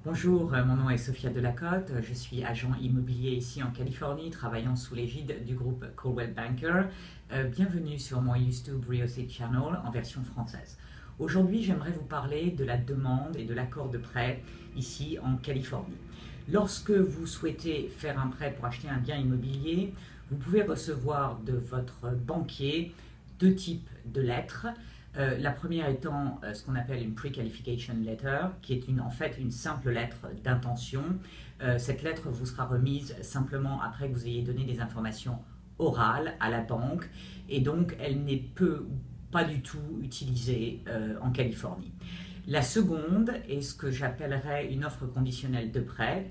Bonjour, mon nom est Sophia Delacote, je suis agent immobilier ici en Californie, travaillant sous l'égide du groupe Coldwell Banker. Bienvenue sur mon YouTube Real Estate Channel en version française. Aujourd'hui, j'aimerais vous parler de la demande et de l'accord de prêt ici en Californie. Lorsque vous souhaitez faire un prêt pour acheter un bien immobilier, vous pouvez recevoir de votre banquier deux types de lettres. La première étant ce qu'on appelle une Pre-Qualification Letter, qui est en fait une simple lettre d'intention. Cette lettre vous sera remise simplement après que vous ayez donné des informations orales à la banque, et donc elle n'est pas du tout utilisée en Californie. La seconde est ce que j'appellerais une offre conditionnelle de prêt,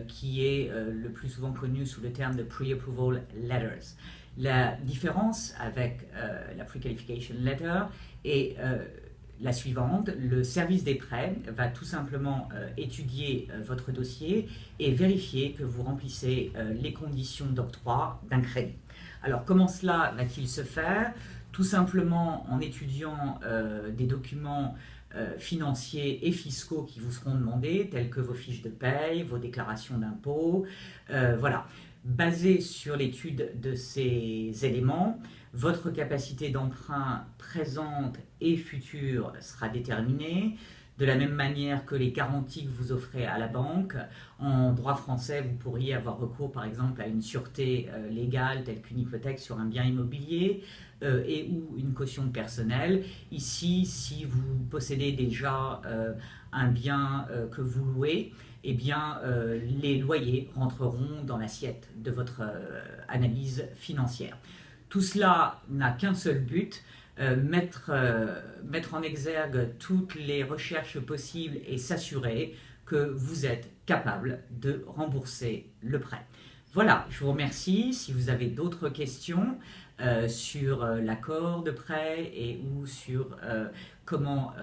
qui est le plus souvent connue sous le terme de Pre-Approval Letters. La différence avec la Pre-Qualification Letter est la suivante. Le service des prêts va tout simplement étudier votre dossier et vérifier que vous remplissez les conditions d'octroi d'un crédit. Alors comment cela va-t-il se faire? Tout simplement en étudiant des documents financiers et fiscaux qui vous seront demandés, tels que vos fiches de paye, vos déclarations d'impôts, voilà. Basé sur l'étude de ces éléments, votre capacité d'emprunt présente et future sera déterminée, de la même manière que les garanties que vous offrez à la banque. En droit français, vous pourriez avoir recours par exemple à une sûreté légale telle qu'une hypothèque sur un bien immobilier et ou une caution personnelle. Ici, si vous possédez déjà un bien que vous louez, eh bien, les loyers rentreront dans l'assiette de votre analyse financière. Tout cela n'a qu'un seul but, mettre en exergue toutes les recherches possibles et s'assurer que vous êtes capable de rembourser le prêt. Voilà, je vous remercie. Si vous avez d'autres questions sur l'accord de prêt et ou sur comment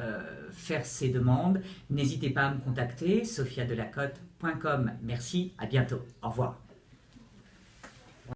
faire ces demandes, n'hésitez pas à me contacter, sophiadelacote.com. Merci, à bientôt. Au revoir.